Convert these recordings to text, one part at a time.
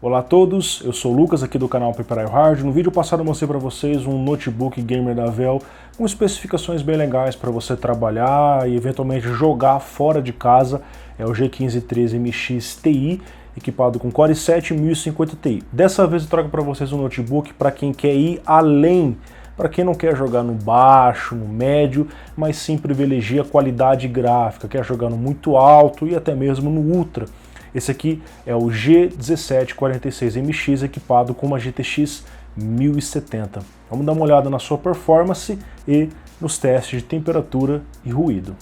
Olá a todos, eu sou o Lucas aqui do canal Paper Hard. No vídeo passado eu mostrei para vocês um notebook gamer da Dell com especificações bem legais para você trabalhar e eventualmente jogar fora de casa. É o G1513MX Ti, equipado com Core i7 e 1050 Ti. Dessa vez eu trago para vocês um notebook para quem quer ir além, para quem não quer jogar no baixo, no médio, mas sim privilegia a qualidade gráfica, quer jogar no muito alto e até mesmo no ultra. Esse aqui é o G1746MX equipado com uma GTX 1070. Vamos dar uma olhada na sua performance e nos testes de temperatura e ruído.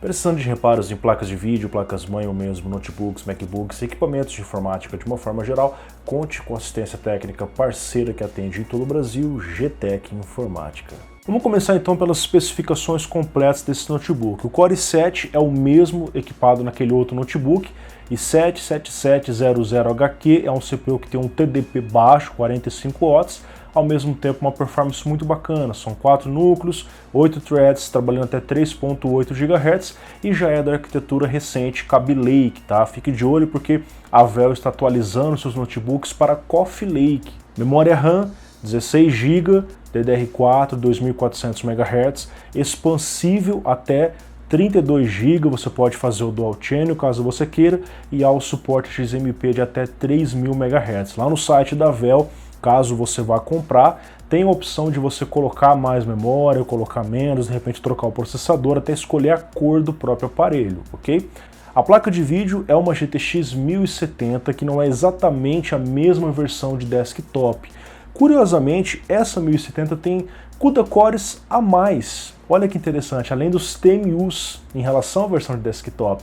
Precisando de reparos em placas de vídeo, placas-mãe ou mesmo notebooks, MacBooks, equipamentos de informática de uma forma geral, conte com assistência técnica parceira que atende em todo o Brasil, GTEC Informática. Vamos começar então pelas especificações completas desse notebook. O Core i7 é o mesmo equipado naquele outro notebook, i7-7700HQ é um CPU que tem um TDP baixo, 45 watts, ao mesmo tempo uma performance muito bacana. São 4 núcleos, 8 threads, trabalhando até 3.8 GHz e já é da arquitetura recente Kaby Lake, tá? Fique de olho porque a Dell está atualizando seus notebooks para Coffee Lake. Memória RAM 16 GB, DDR4, 2400 MHz, expansível até 32 GB, você pode fazer o Dual Channel caso você queira, e há o suporte XMP de até 3000 MHz. Lá no site da Dell, caso você vá comprar, tem a opção de você colocar mais memória, colocar menos, de repente trocar o processador, até escolher a cor do próprio aparelho, ok? A placa de vídeo é uma GTX 1070, que não é exatamente a mesma versão de desktop. Curiosamente, essa 1070 tem CUDA cores a mais. Olha que interessante, além dos TMUs em relação à versão de desktop.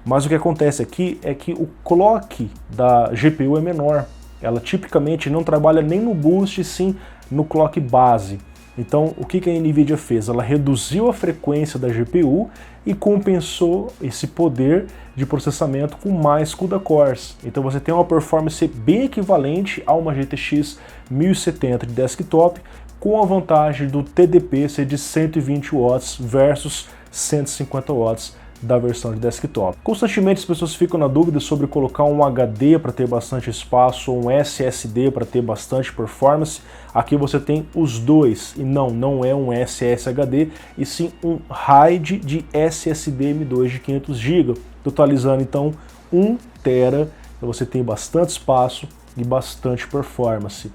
Mas o que acontece aqui é que o clock da GPU é menor. Ela tipicamente não trabalha nem no boost, sim no clock base. Então, o que a NVIDIA fez? Ela reduziu a frequência da GPU e compensou esse poder de processamento com mais CUDA cores. Então você tem uma performance bem equivalente a uma GTX 1070 de desktop, com a vantagem do TDP ser de 120 watts versus 150 watts da versão de desktop. Constantemente as pessoas ficam na dúvida sobre colocar um HD para ter bastante espaço ou um SSD para ter bastante performance. Aqui você tem os dois, e não é um SSHD, e sim um RAID de SSD M2 de 500 GB, totalizando então 1 TB, então você tem bastante espaço e bastante performance.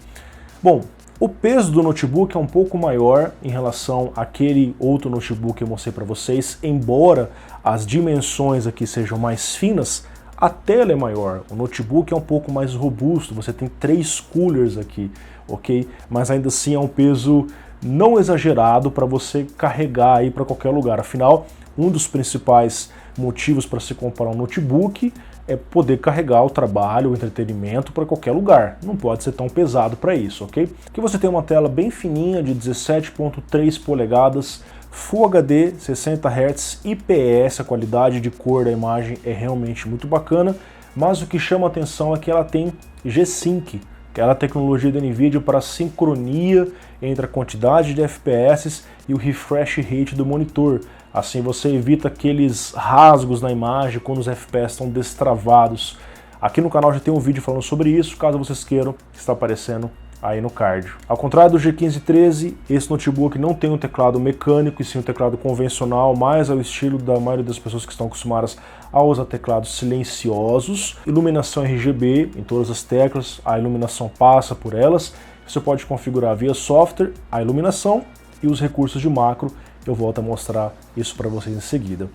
Bom, o peso do notebook é um pouco maior em relação àquele outro notebook que eu mostrei para vocês, embora as dimensões aqui sejam mais finas, a tela é maior, o notebook é um pouco mais robusto, você tem 3 coolers aqui, ok? Mas ainda assim é um peso não exagerado para você carregar aí para qualquer lugar, afinal, um dos principais motivos para se comprar um notebook é poder carregar o trabalho, o entretenimento para qualquer lugar. Não pode ser tão pesado para isso, ok? Aqui você tem uma tela bem fininha de 17.3 polegadas, Full HD, 60 Hz, IPS, a qualidade de cor da imagem é realmente muito bacana, mas o que chama a atenção é que ela tem G-Sync, que é a tecnologia da NVIDIA para sincronia entre a quantidade de FPS e o refresh rate do monitor. Assim você evita aqueles rasgos na imagem quando os FPS estão destravados. Aqui no canal já tem um vídeo falando sobre isso, caso vocês queiram, está aparecendo aí no card. Ao contrário do G1513, esse notebook não tem um teclado mecânico e sim um teclado convencional, mais ao estilo da maioria das pessoas que estão acostumadas a usar teclados silenciosos. Iluminação RGB em todas as teclas, a iluminação passa por elas. Você pode configurar via software a iluminação e os recursos de macro. Eu volto a mostrar isso para vocês em seguida.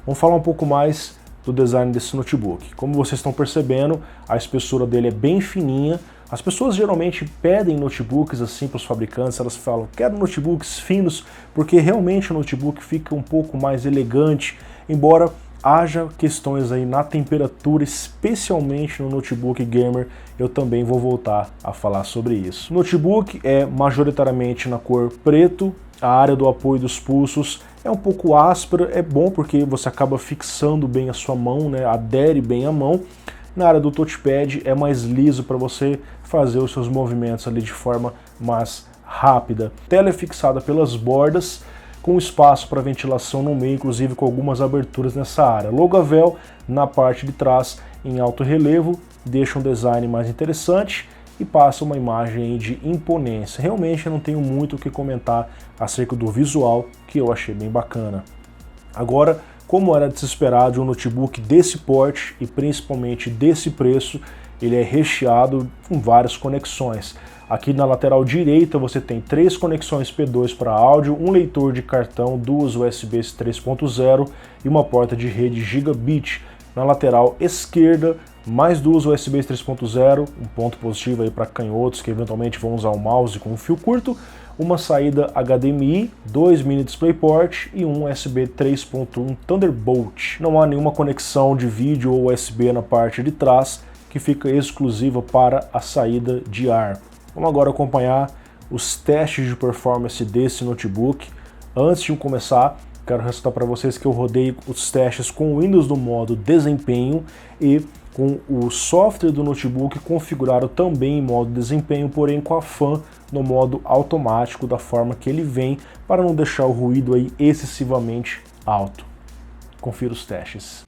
Vamos falar um pouco mais do design desse notebook. Como vocês estão percebendo, a espessura dele é bem fininha. As pessoas geralmente pedem notebooks assim para os fabricantes, elas falam, quero notebooks finos, porque realmente o notebook fica um pouco mais elegante, embora haja questões aí na temperatura, especialmente no notebook gamer, eu também vou voltar a falar sobre isso. O notebook é majoritariamente na cor preto, a área do apoio dos pulsos é um pouco áspera, é bom porque você acaba fixando bem a sua mão, né, adere bem a mão. Na área do touchpad é mais liso para você fazer os seus movimentos ali de forma mais rápida. A tela é fixada pelas bordas, com espaço para ventilação no meio, inclusive com algumas aberturas nessa área. Logavel na parte de trás em alto relevo, deixa um design mais interessante e passa uma imagem de imponência. Realmente eu não tenho muito o que comentar acerca do visual, que eu achei bem bacana. Agora, como era de se esperar de um notebook desse porte e principalmente desse preço, ele é recheado com várias conexões. Aqui na lateral direita você tem 3 conexões P2 para áudio, um leitor de cartão, 2 USBs 3.0 e uma porta de rede Gigabit. Na lateral esquerda, mais 2 USBs 3.0, um ponto positivo aí para canhotos que eventualmente vão usar o mouse com um fio curto, uma saída HDMI, 2 mini DisplayPort e um USB 3.1 Thunderbolt. Não há nenhuma conexão de vídeo ou USB na parte de trás, que fica exclusiva para a saída de ar. Vamos agora acompanhar os testes de performance desse notebook. Antes de começar, quero ressaltar para vocês que eu rodei os testes com o Windows no modo desempenho e com o software do notebook configurado também em modo desempenho, porém com a fan no modo automático, da forma que ele vem, para não deixar o ruído aí excessivamente alto. Confira os testes.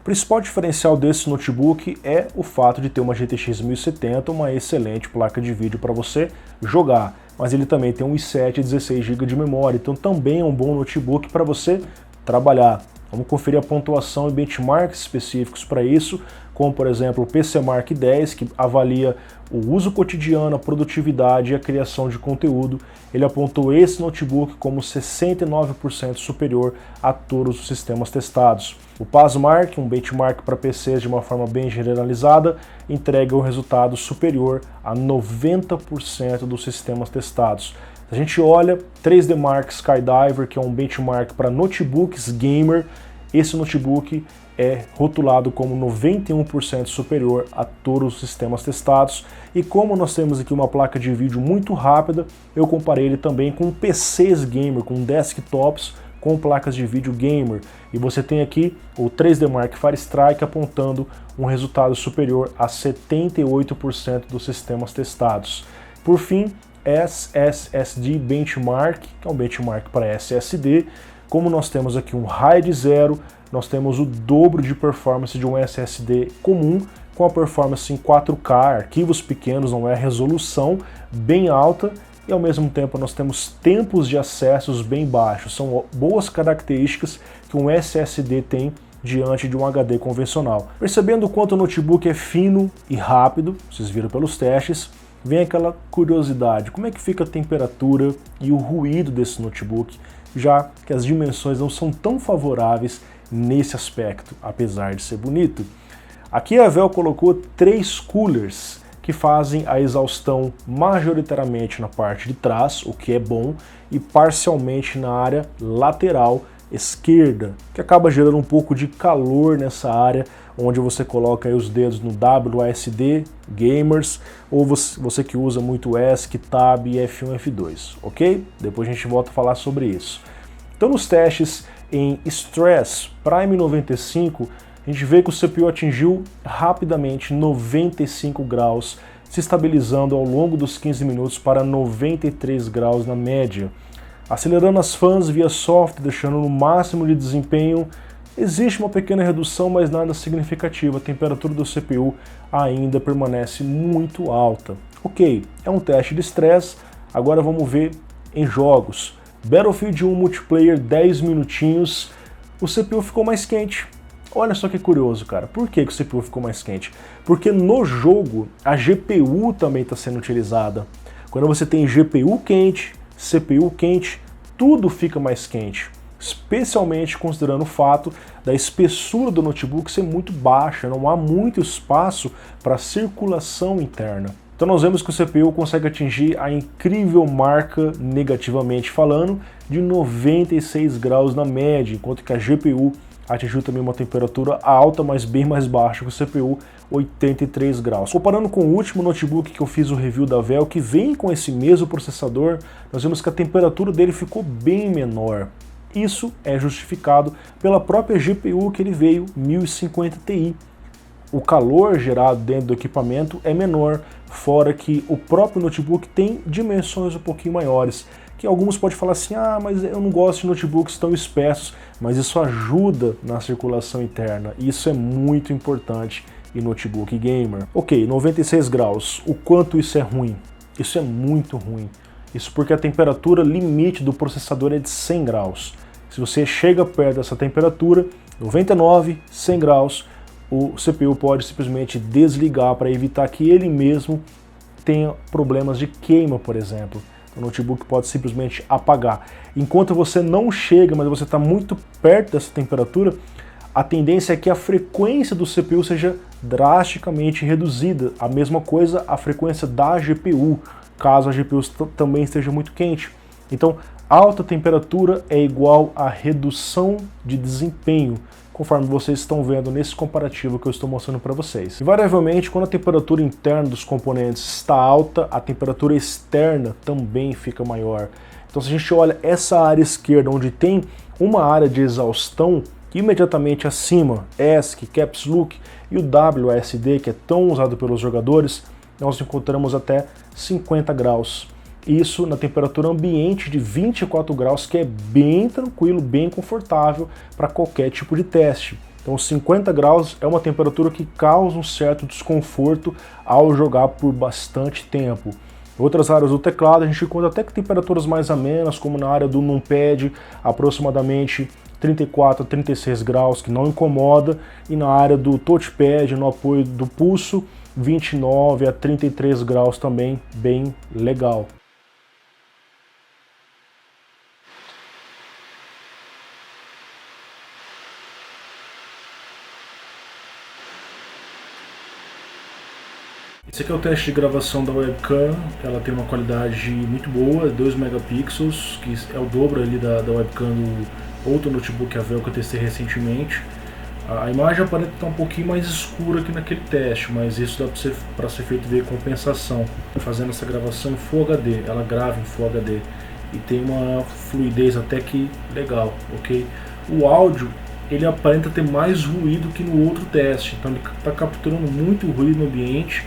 O principal diferencial desse notebook é o fato de ter uma GTX 1070, uma excelente placa de vídeo para você jogar, mas ele também tem um i7 e 16 GB de memória, então também é um bom notebook para você trabalhar. Vamos conferir a pontuação e benchmarks específicos para isso, como por exemplo o PCMark 10, que avalia o uso cotidiano, a produtividade e a criação de conteúdo. Ele apontou esse notebook como 69% superior a todos os sistemas testados. O PASMark, um benchmark para PCs de uma forma bem generalizada, entrega um resultado superior a 90% dos sistemas testados. A gente olha 3D Mark Skydiver, que é um benchmark para notebooks gamer, esse notebook é rotulado como 91% superior a todos os sistemas testados. E como nós temos aqui uma placa de vídeo muito rápida, eu comparei ele também com PCs gamer, com desktops com placas de vídeo gamer. E você tem aqui o 3D Mark Firestrike apontando um resultado superior a 78% dos sistemas testados. Por fim, SSD Benchmark, que é um benchmark para SSD. Como nós temos aqui um RAID 0, nós temos o dobro de performance de um SSD comum, com a performance em 4K, arquivos pequenos, não é resolução bem alta, e ao mesmo tempo nós temos tempos de acessos bem baixos. São boas características que um SSD tem diante de um HD convencional. Percebendo o quanto o notebook é fino e rápido, vocês viram pelos testes, vem aquela curiosidade, como é que fica a temperatura e o ruído desse notebook, já que as dimensões não são tão favoráveis nesse aspecto, apesar de ser bonito. Aqui a Valve colocou 3 coolers que fazem a exaustão majoritariamente na parte de trás, o que é bom, e parcialmente na área lateral esquerda, que acaba gerando um pouco de calor nessa área, onde você coloca aí os dedos no WASD, gamers, ou você que usa muito ESC, Tab e F1, F2, ok? Depois a gente volta a falar sobre isso. Então nos testes em Stress Prime 95, a gente vê que o CPU atingiu rapidamente 95 graus, se estabilizando ao longo dos 15 minutos para 93 graus na média. Acelerando as fãs via software, deixando no máximo de desempenho, existe uma pequena redução, mas nada significativa. A temperatura do CPU ainda permanece muito alta. Ok, é um teste de estresse, agora vamos ver em jogos. Battlefield 1 Multiplayer, 10 minutinhos, o CPU ficou mais quente. Olha só que curioso, cara. Por que o CPU ficou mais quente? Porque no jogo a GPU também está sendo utilizada. Quando você tem GPU quente, CPU quente, tudo fica mais quente. Especialmente considerando o fato da espessura do notebook ser muito baixa, não há muito espaço para circulação interna. Então nós vemos que o CPU consegue atingir a incrível marca, negativamente falando, de 96 graus na média, enquanto que a GPU atingiu também uma temperatura alta, mas bem mais baixa que o CPU, 83 graus. Comparando com o último notebook que eu fiz o review da Valve, que vem com esse mesmo processador, nós vemos que a temperatura dele ficou bem menor. Isso é justificado pela própria GPU que ele veio, 1050 Ti. O calor gerado dentro do equipamento é menor, fora que o próprio notebook tem dimensões um pouquinho maiores, que alguns podem falar assim, mas eu não gosto de notebooks tão espessos, mas isso ajuda na circulação interna, e isso é muito importante em notebook gamer. Ok, 96 graus, o quanto isso é ruim? Isso é muito ruim. Isso porque a temperatura limite do processador é de 100 graus. Se você chega perto dessa temperatura, 99, 100 graus, o CPU pode simplesmente desligar para evitar que ele mesmo tenha problemas de queima, por exemplo. O notebook pode simplesmente apagar. Enquanto você não chega, mas você está muito perto dessa temperatura, a tendência é que a frequência do CPU seja drasticamente reduzida. A mesma coisa a frequência da GPU, caso a GPU também esteja muito quente. Então, alta temperatura é igual a redução de desempenho, conforme vocês estão vendo nesse comparativo que eu estou mostrando para vocês. Invariavelmente, quando a temperatura interna dos componentes está alta, a temperatura externa também fica maior. Então se a gente olha essa área esquerda, onde tem uma área de exaustão, imediatamente acima, ESC, Caps Lock e o WASD, que é tão usado pelos jogadores, nós encontramos até 50 graus. Isso na temperatura ambiente de 24 graus, que é bem tranquilo, bem confortável para qualquer tipo de teste. Então 50 graus é uma temperatura que causa um certo desconforto ao jogar por bastante tempo. Em outras áreas do teclado a gente encontra até que temperaturas mais amenas, como na área do numpad, aproximadamente 34 a 36 graus, que não incomoda, e na área do touchpad, no apoio do pulso, 29 a 33 graus também, bem legal. Esse aqui é o teste de gravação da webcam, ela tem uma qualidade muito boa, 2 megapixels, que é o dobro ali da webcam do outro notebook que a Valve que eu testei recentemente. A imagem aparenta estar um pouquinho mais escura que naquele teste, mas isso dá para ser feito via compensação. Fazendo essa gravação em Full HD, ela grava em Full HD e tem uma fluidez até que legal, ok? O áudio, ele aparenta ter mais ruído que no outro teste, então ele está capturando muito ruído no ambiente,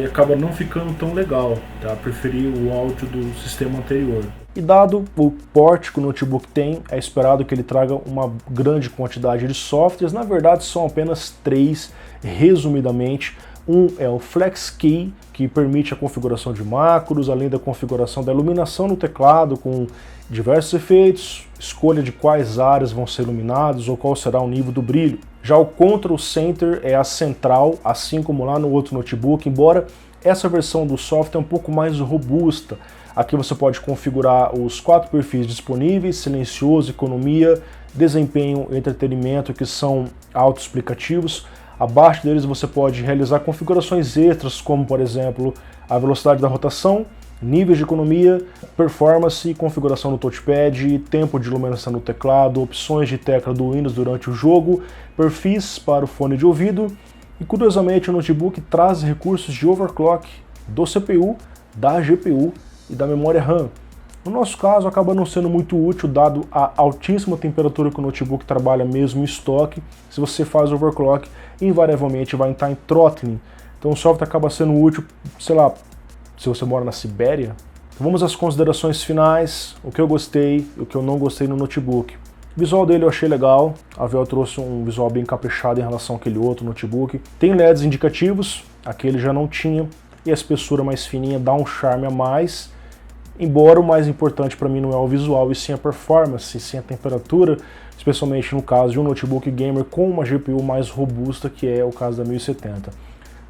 e acaba não ficando tão legal, tá? Preferi o áudio do sistema anterior. E dado o porte que o notebook tem, é esperado que ele traga uma grande quantidade de softwares. Na verdade, são apenas 3, resumidamente. Um é o FlexKey, que permite a configuração de macros, além da configuração da iluminação no teclado, com diversos efeitos, escolha de quais áreas vão ser iluminadas ou qual será o nível do brilho. Já o Control Center é a central, assim como lá no outro notebook, embora essa versão do software é um pouco mais robusta. Aqui você pode configurar os 4 perfis disponíveis: silencioso, economia, desempenho e entretenimento, que são autoexplicativos. Abaixo deles você pode realizar configurações extras, como por exemplo a velocidade da rotação, níveis de economia, performance, configuração do touchpad, tempo de iluminação no teclado, opções de tecla do Windows durante o jogo, perfis para o fone de ouvido. E curiosamente o notebook traz recursos de overclock do CPU, da GPU e da memória RAM. No nosso caso, acaba não sendo muito útil, dado a altíssima temperatura que o notebook trabalha mesmo em estoque. Se você faz overclock, invariavelmente vai estar em throttling. Então o software acaba sendo útil, sei lá, se você mora na Sibéria. Vamos às considerações finais, o que eu gostei e o que eu não gostei no notebook. O visual dele eu achei legal, a Véu trouxe um visual bem caprichado em relação àquele outro notebook. Tem LEDs indicativos, aquele já não tinha, e a espessura mais fininha dá um charme a mais. Embora o mais importante para mim não é o visual, e sim a performance, e sim a temperatura, especialmente no caso de um notebook gamer com uma GPU mais robusta, que é o caso da 1070.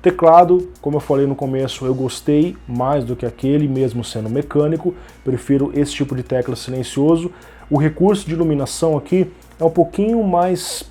Teclado, como eu falei no começo, eu gostei mais do que aquele, mesmo sendo mecânico, prefiro esse tipo de tecla silencioso. O recurso de iluminação aqui é um pouquinho mais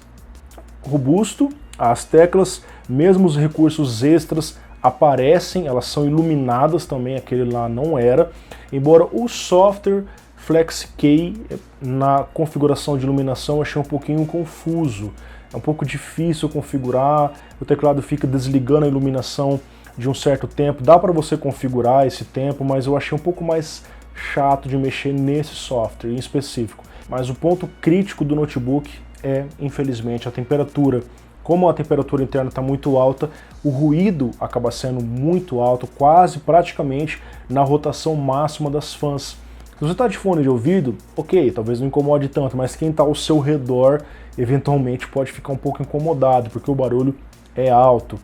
robusto, as teclas, mesmo os recursos extras, aparecem, elas são iluminadas também, aquele lá não era, embora o software FlexKey na configuração de iluminação eu achei um pouquinho confuso, é um pouco difícil configurar, o teclado fica desligando a iluminação de um certo tempo, dá para você configurar esse tempo, mas eu achei um pouco mais chato de mexer nesse software em específico. Mas o ponto crítico do notebook é, infelizmente, a temperatura. Como a temperatura interna está muito alta, o ruído acaba sendo muito alto, quase praticamente na rotação máxima das fãs. Se você está de fone de ouvido, ok, talvez não incomode tanto, mas quem está ao seu redor eventualmente pode ficar um pouco incomodado, porque o barulho é alto.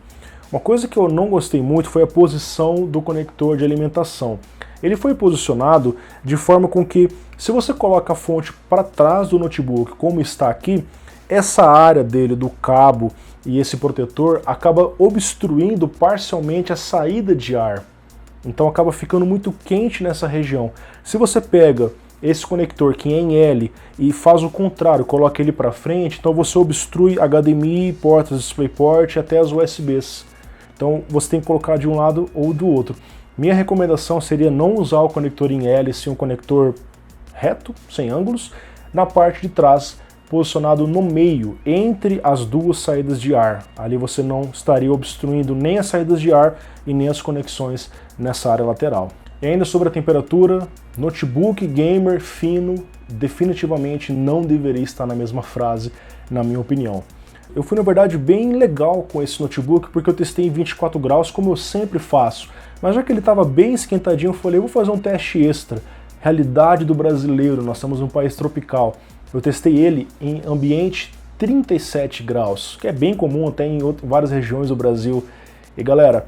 Uma coisa que eu não gostei muito foi a posição do conector de alimentação. Ele foi posicionado de forma com que, se você coloca a fonte para trás do notebook, como está aqui, essa área dele, do cabo e esse protetor, acaba obstruindo parcialmente a saída de ar. Então acaba ficando muito quente nessa região. Se você pega esse conector que é em L e faz o contrário, coloca ele para frente, então você obstrui HDMI, portas DisplayPort e até as USBs. Então você tem que colocar de um lado ou do outro. Minha recomendação seria não usar o conector em L, sim um conector reto, sem ângulos, na parte de trás, posicionado no meio, entre as duas saídas de ar. Ali você não estaria obstruindo nem as saídas de ar e nem as conexões nessa área lateral. E ainda sobre a temperatura, notebook gamer fino definitivamente não deveria estar na mesma frase, na minha opinião. Eu fui, na verdade, bem legal com esse notebook, porque eu testei em 24 graus, como eu sempre faço. Mas já que ele estava bem esquentadinho, eu falei, vou fazer um teste extra. Realidade do brasileiro, nós estamos num país tropical. Eu testei ele em ambiente 37 graus, que é bem comum até em várias regiões do Brasil. E galera,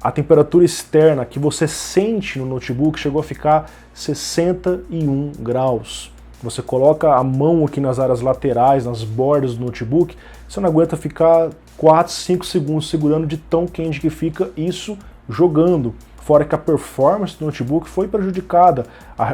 a temperatura externa que você sente no notebook chegou a ficar 61 graus. Você coloca a mão aqui nas áreas laterais, nas bordas do notebook, você não aguenta ficar 4, 5 segundos segurando de tão quente que fica isso jogando. Fora que a performance do notebook foi prejudicada.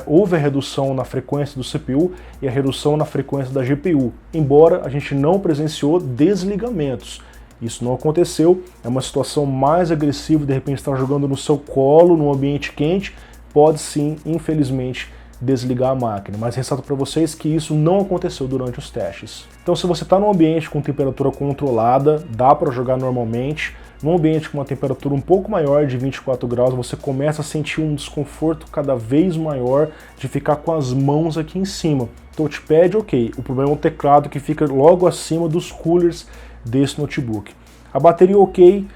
Houve a redução na frequência do CPU e a redução na frequência da GPU, embora a gente não presenciou desligamentos. Isso não aconteceu, é uma situação mais agressiva, de repente estar jogando no seu colo, num ambiente quente, pode sim, infelizmente, desligar a máquina. Mas ressalto para vocês que isso não aconteceu durante os testes. Então se você está num ambiente com temperatura controlada, dá para jogar normalmente. Num ambiente com uma temperatura um pouco maior de 24 graus, você começa a sentir um desconforto cada vez maior de ficar com as mãos aqui em cima. Touchpad, ok. O problema é o teclado que fica logo acima dos coolers desse notebook. A bateria ok,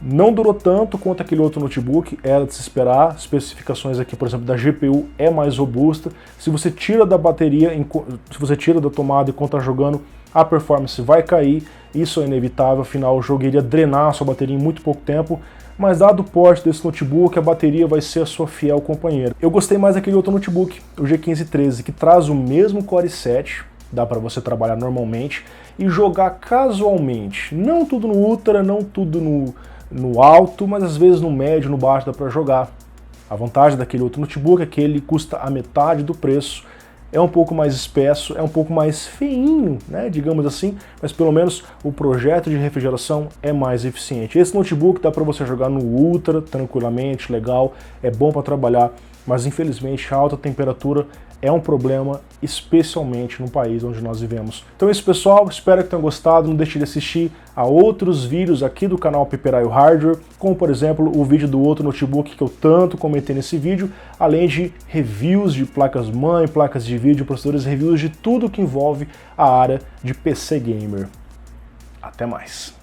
Não durou tanto quanto aquele outro notebook, era de se esperar. Especificações aqui, por exemplo, da GPU é mais robusta. Se você tira da bateria, se você tira da tomada enquanto está jogando, a performance vai cair. Isso é inevitável, afinal o jogo iria drenar a sua bateria em muito pouco tempo. Mas dado o porte desse notebook, a bateria vai ser a sua fiel companheira. Eu gostei mais daquele outro notebook, o G1513, que traz o mesmo Core i7, dá para você trabalhar normalmente e jogar casualmente. Não tudo no Ultra, não tudo no alto, mas às vezes no médio, no baixo dá para jogar. A vantagem daquele outro notebook é que ele custa a metade do preço, é um pouco mais espesso, é um pouco mais feinho, né, digamos assim, mas pelo menos o projeto de refrigeração é mais eficiente. Esse notebook dá para você jogar no Ultra tranquilamente, legal, é bom para trabalhar, mas infelizmente a alta temperatura é um problema, especialmente no país onde nós vivemos. Então é isso, pessoal, espero que tenham gostado. Não deixe de assistir a outros vídeos aqui do canal Piperaio Hardware, como por exemplo o vídeo do outro notebook que eu tanto comentei nesse vídeo, além de reviews de placas-mãe, placas de vídeo, processadores, reviews de tudo que envolve a área de PC Gamer. Até mais!